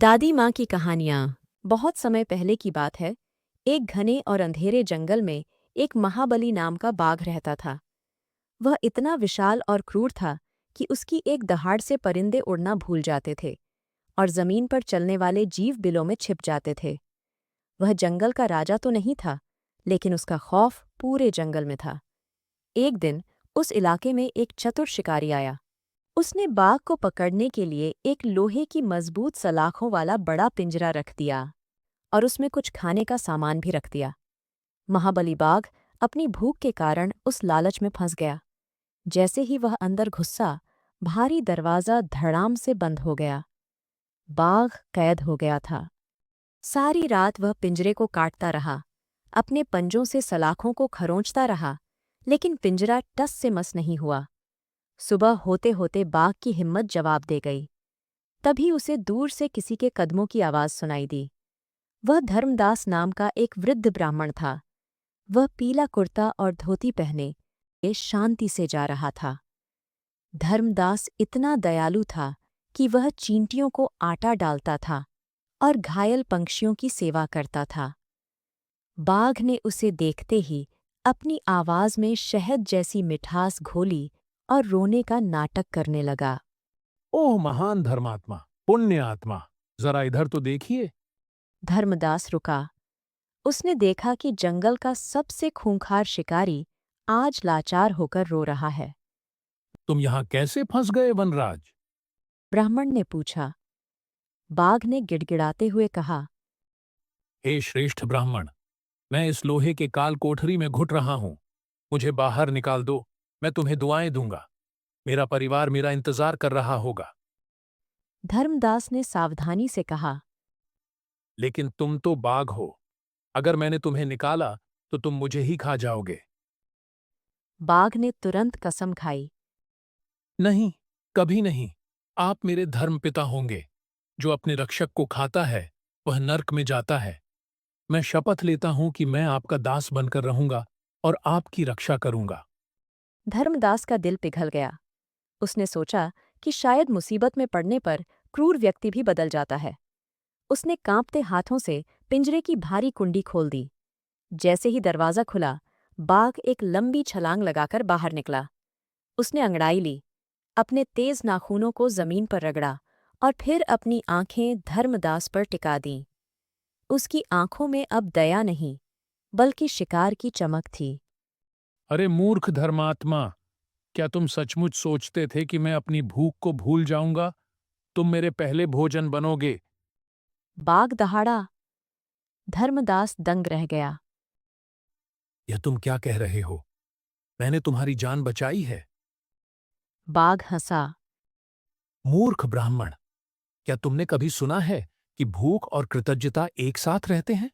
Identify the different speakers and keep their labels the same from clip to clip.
Speaker 1: दादी माँ की कहानियाँ। बहुत समय पहले की बात है। एक घने और अंधेरे जंगल में एक महाबली नाम का बाघ रहता था। वह इतना विशाल और क्रूर था कि उसकी एक दहाड़ से परिंदे उड़ना भूल जाते थे और जमीन पर चलने वाले जीव बिलों में छिप जाते थे। वह जंगल का राजा तो नहीं था, लेकिन उसका खौफ पूरे जंगल में था। एक दिन उस इलाके में एक चतुर शिकारी आया। उसने बाघ को पकड़ने के लिए एक लोहे की मजबूत सलाखों वाला बड़ा पिंजरा रख दिया और उसमें कुछ खाने का सामान भी रख दिया। महाबली बाघ अपनी भूख के कारण उस लालच में फंस गया। जैसे ही वह अंदर घुसा, भारी दरवाज़ा धड़ाम से बंद हो गया। बाघ कैद हो गया था। सारी रात वह पिंजरे को काटता रहा, अपने पंजों से सलाखों को खरोंचता रहा, लेकिन पिंजरा टस से मस नहीं हुआ। सुबह होते होते बाघ की हिम्मत जवाब दे गई। तभी उसे दूर से किसी के कदमों की आवाज़ सुनाई दी। वह धर्मदास नाम का एक वृद्ध ब्राह्मण था। वह पीला कुर्ता और धोती पहने ये शांति से जा रहा था। धर्मदास इतना दयालु था कि वह चींटियों को आटा डालता था और घायल पंछियों की सेवा करता था। बाघ ने उसे देखते ही अपनी आवाज में शहद जैसी मिठास घोली और रोने का नाटक करने लगा।
Speaker 2: ओह महान धर्मात्मा, पुण्य आत्मा, जरा इधर तो देखिए।
Speaker 1: धर्मदास रुका। उसने देखा कि जंगल का सबसे खूंखार शिकारी आज लाचार होकर रो रहा है।
Speaker 2: तुम यहाँ कैसे फंस गए वनराज?
Speaker 1: ब्राह्मण ने पूछा। बाघ ने गिड़गिड़ाते हुए कहा।
Speaker 2: हे श्रेष्ठ ब्राह्मण, मैं इस लोहे के काल कोठरी में घुट रहा हूँ। मुझे बाहर निकाल दो, मैं तुम्हें दुआएं दूंगा। मेरा परिवार मेरा इंतजार कर रहा होगा।
Speaker 1: धर्मदास ने सावधानी से कहा।
Speaker 2: लेकिन तुम तो बाघ हो। अगर मैंने तुम्हें निकाला तो तुम मुझे ही खा जाओगे।
Speaker 1: बाघ ने तुरंत कसम खाई।
Speaker 2: नहीं, कभी नहीं। आप मेरे धर्मपिता होंगे। जो अपने रक्षक को खाता है वह नर्क में जाता है। मैं शपथ लेता हूं कि मैं आपका दास बनकर रहूंगा और आपकी रक्षा करूंगा।
Speaker 1: धर्मदास का दिल पिघल गया। उसने सोचा कि शायद मुसीबत में पड़ने पर क्रूर व्यक्ति भी बदल जाता है। उसने कांपते हाथों से पिंजरे की भारी कुंडी खोल दी। जैसे ही दरवाज़ा खुला, बाघ एक लंबी छलांग लगाकर बाहर निकला। उसने अंगड़ाई ली, अपने तेज नाखूनों को जमीन पर रगड़ा और फिर अपनी आंखें धर्मदास पर टिका दीं। उसकी आंखों में अब दया नहीं, बल्कि शिकार की चमक थी।
Speaker 2: अरे मूर्ख धर्मात्मा, क्या तुम सचमुच सोचते थे कि मैं अपनी भूख को भूल जाऊंगा? तुम मेरे पहले भोजन बनोगे।
Speaker 1: बाघ दहाड़ा। धर्मदास दंग रह गया।
Speaker 2: यह तुम क्या कह रहे हो? मैंने तुम्हारी जान बचाई है।
Speaker 1: बाघ हंसा।
Speaker 2: मूर्ख ब्राह्मण, क्या तुमने कभी सुना है कि भूख और कृतज्ञता एक साथ रहते हैं?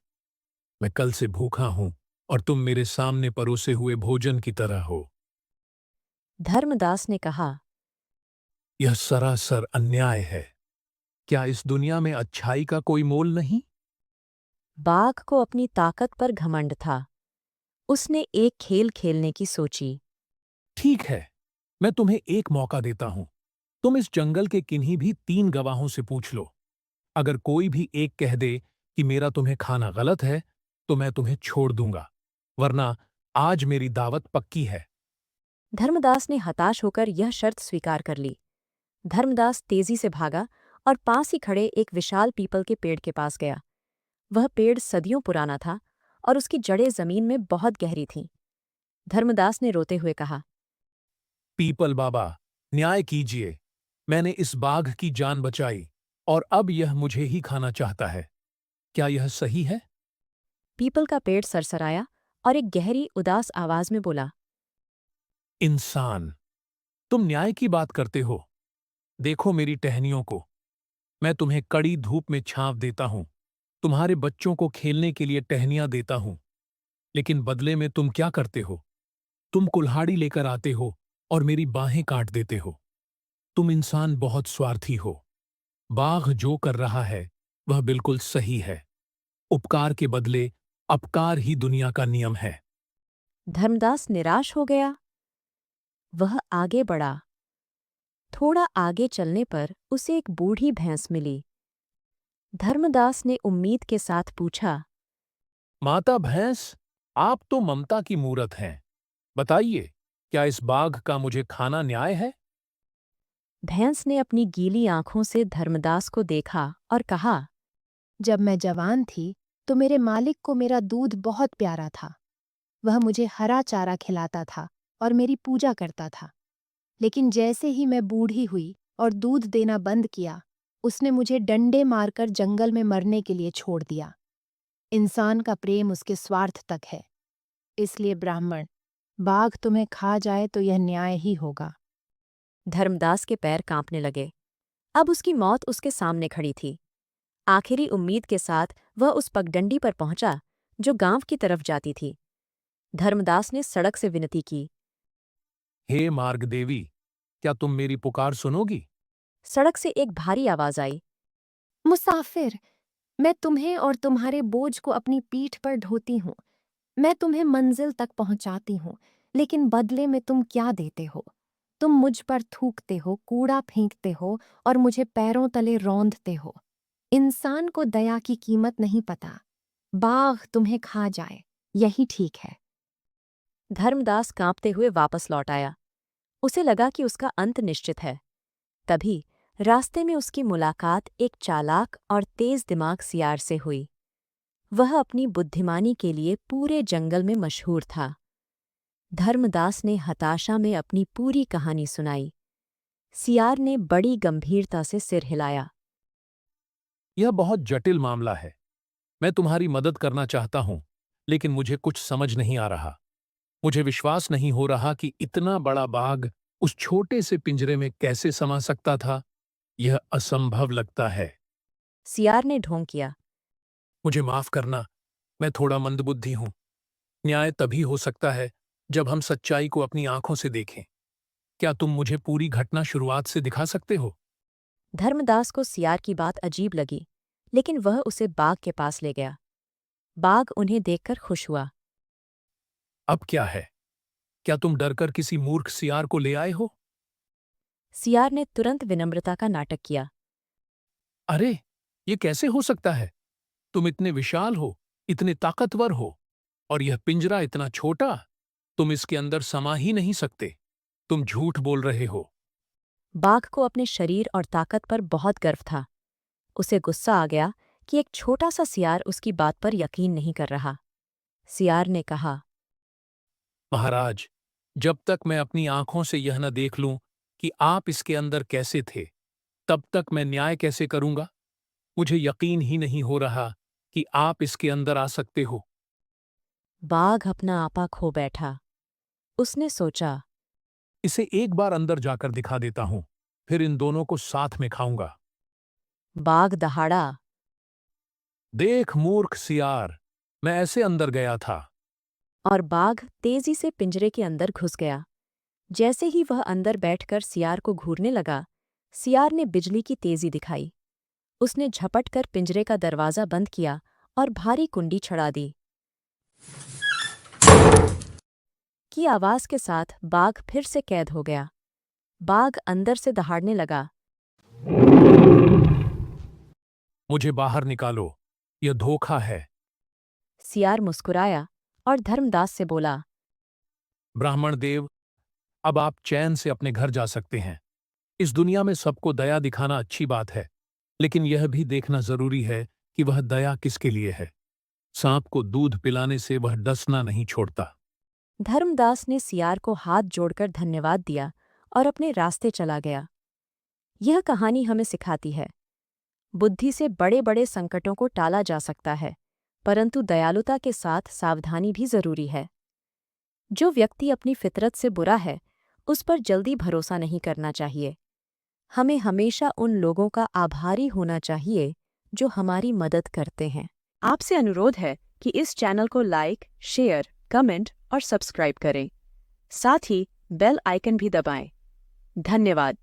Speaker 2: मैं कल से भूखा हूं और तुम मेरे सामने परोसे हुए भोजन की तरह हो।
Speaker 1: धर्मदास ने कहा।
Speaker 2: यह सरासर अन्याय है। क्या इस दुनिया में अच्छाई का कोई मोल नहीं?
Speaker 1: बाघ को अपनी ताकत पर घमंड था। उसने एक खेल खेलने की सोची।
Speaker 2: ठीक है, मैं तुम्हें एक मौका देता हूं। तुम इस जंगल के किन्हीं भी 3 गवाहों से पूछ लो। अगर कोई भी एक कह दे कि मेरा तुम्हें खाना गलत है, तो मैं तुम्हें छोड़ दूंगा, वरना आज मेरी दावत पक्की है।
Speaker 1: धर्मदास ने हताश होकर यह शर्त स्वीकार कर ली। धर्मदास तेजी से भागा और पास ही खड़े एक विशाल पीपल के पेड़ के पास गया। वह पेड़ सदियों पुराना था और उसकी जड़ें जमीन में बहुत गहरी थीं। धर्मदास ने रोते हुए कहा।
Speaker 2: पीपल बाबा, न्याय कीजिए। मैंने इस बाघ की जान बचाई और अब यह मुझे ही खाना चाहता है। क्या यह सही है?
Speaker 1: पीपल का पेड़ सरसराया और एक गहरी उदास आवाज में बोला।
Speaker 2: इंसान, तुम न्याय की बात करते हो। देखो मेरी टहनियों को। मैं तुम्हें कड़ी धूप में छांव देता हूं। तुम्हारे बच्चों को खेलने के लिए टहनियां देता हूं। लेकिन बदले में तुम क्या करते हो? तुम कुल्हाड़ी लेकर आते हो और मेरी बाहें काट देते हो। तुम इंसान बहुत स्वार्थी हो। बाघ जो कर रहा है वह बिल्कुल सही है। उपकार के बदले अपकार ही दुनिया का नियम है।
Speaker 1: धर्मदास निराश हो गया। वह आगे बढ़ा। थोड़ा आगे चलने पर उसे एक बूढ़ी भैंस मिली। धर्मदास ने उम्मीद के साथ पूछा।
Speaker 2: माता भैंस, आप तो ममता की मूरत हैं। बताइए, क्या इस बाघ का मुझे खाना न्याय है?
Speaker 1: भैंस ने अपनी गीली आंखों से धर्मदास को देखा और कहा।
Speaker 3: जब मैं जवान थी तो मेरे मालिक को मेरा दूध बहुत प्यारा था। वह मुझे हरा चारा खिलाता था और मेरी पूजा करता था। लेकिन जैसे ही मैं बूढ़ी हुई और दूध देना बंद किया, उसने मुझे डंडे मारकर जंगल में मरने के लिए छोड़ दिया। इंसान का प्रेम उसके स्वार्थ तक है। इसलिए ब्राह्मण, बाघ तुम्हें खा जाए तो यह न्याय ही होगा।
Speaker 1: धर्मदास के पैर कांपने लगे। अब उसकी मौत उसके सामने खड़ी थी। आखिरी उम्मीद के साथ वह उस पगडंडी पर पहुंचा जो गांव की तरफ जाती थी। धर्मदास ने सड़क से विनती की।
Speaker 2: हे मार्ग देवी, क्या तुम मेरी पुकार सुनोगी?
Speaker 1: सड़क से एक भारी आवाज आई।
Speaker 3: मुसाफिर, मैं तुम्हें और तुम्हारे बोझ को अपनी पीठ पर ढोती हूँ। मैं तुम्हें मंजिल तक पहुंचाती हूँ, लेकिन बदले में तुम क्या देते हो? तुम मुझ पर थूकते हो, कूड़ा फेंकते हो और मुझे पैरों तले रौंदते हो। इंसान को दया की कीमत नहीं पता। बाघ तुम्हें खा जाए, यही ठीक है।
Speaker 1: धर्मदास कांपते हुए वापस लौट आया। उसे लगा कि उसका अंत निश्चित है। तभी रास्ते में उसकी मुलाकात एक चालाक और तेज दिमाग सियार से हुई। वह अपनी बुद्धिमानी के लिए पूरे जंगल में मशहूर था। धर्मदास ने हताशा में अपनी पूरी कहानी सुनाई। सियार ने बड़ी गंभीरता से सिर हिलाया।
Speaker 2: यह बहुत जटिल मामला है। मैं तुम्हारी मदद करना चाहता हूं, लेकिन मुझे कुछ समझ नहीं आ रहा। मुझे विश्वास नहीं हो रहा कि इतना बड़ा बाघ उस छोटे से पिंजरे में कैसे समा सकता था। यह असंभव लगता है।
Speaker 1: सियार ने ढोंग किया।
Speaker 2: मुझे माफ करना, मैं थोड़ा मंदबुद्धि हूं। न्याय तभी हो सकता है जब हम सच्चाई को अपनी आंखों से देखें। क्या तुम मुझे पूरी घटना शुरुआत से दिखा सकते हो?
Speaker 1: धर्मदास को सियार की बात अजीब लगी, लेकिन वह उसे बाघ के पास ले गया। बाघ उन्हें देखकर खुश हुआ।
Speaker 2: अब क्या है? क्या तुम डरकर किसी मूर्ख सियार को ले आए हो?
Speaker 1: सियार ने तुरंत विनम्रता का नाटक किया।
Speaker 2: अरे, ये कैसे हो सकता है? तुम इतने विशाल हो, इतने ताकतवर हो, और यह पिंजरा इतना छोटा। तुम इसके अंदर समा ही नहीं सकते। तुम झूठ बोल रहे हो।
Speaker 1: बाघ को अपने शरीर और ताकत पर बहुत गर्व था। उसे गुस्सा आ गया कि एक छोटा सा सियार उसकी बात पर यकीन नहीं कर रहा। सियार ने कहा।
Speaker 2: महाराज, जब तक मैं अपनी आंखों से यह न देख लूं कि आप इसके अंदर कैसे थे, तब तक मैं न्याय कैसे करूंगा? मुझे यकीन ही नहीं हो रहा कि आप इसके अंदर आ सकते हो।
Speaker 1: बाघ अपना आपा खो बैठा। उसने सोचा।
Speaker 2: इसे एक बार अंदर जाकर दिखा देता हूं, फिर इन दोनों को साथ में खाऊंगा।
Speaker 1: बाघ दहाड़ा।
Speaker 2: देख मूर्ख सियार, मैं ऐसे अंदर गया था।
Speaker 1: और बाघ तेजी से पिंजरे के अंदर घुस गया। जैसे ही वह अंदर बैठकर सियार को घूरने लगा, सियार ने बिजली की तेजी दिखाई। उसने झपट कर पिंजरे का दरवाज़ा बंद किया और भारी कुंडी छड़ा दी। की आवाज के साथ बाघ फिर से कैद हो गया। बाघ अंदर से दहाड़ने लगा।
Speaker 2: मुझे बाहर निकालो, यह धोखा है।
Speaker 1: सियार मुस्कुराया और धर्मदास से बोला।
Speaker 2: ब्राह्मण देव, अब आप चैन से अपने घर जा सकते हैं। इस दुनिया में सबको दया दिखाना अच्छी बात है, लेकिन यह भी देखना जरूरी है कि वह दया किसके लिए है। सांप को दूध पिलाने से वह डसना नहीं छोड़ता।
Speaker 1: धर्मदास ने सियार को हाथ जोड़कर धन्यवाद दिया और अपने रास्ते चला गया। यह कहानी हमें सिखाती है, बुद्धि से बड़े बड़े संकटों को टाला जा सकता है, परंतु दयालुता के साथ सावधानी भी जरूरी है। जो व्यक्ति अपनी फितरत से बुरा है, उस पर जल्दी भरोसा नहीं करना चाहिए। हमें हमेशा उन लोगों का आभारी होना चाहिए जो हमारी मदद करते हैं। आपसे अनुरोध है कि इस चैनल को लाइक, शेयर, कमेंट और सब्सक्राइब करें। साथ ही बेल आइकन भी दबाएं। धन्यवाद।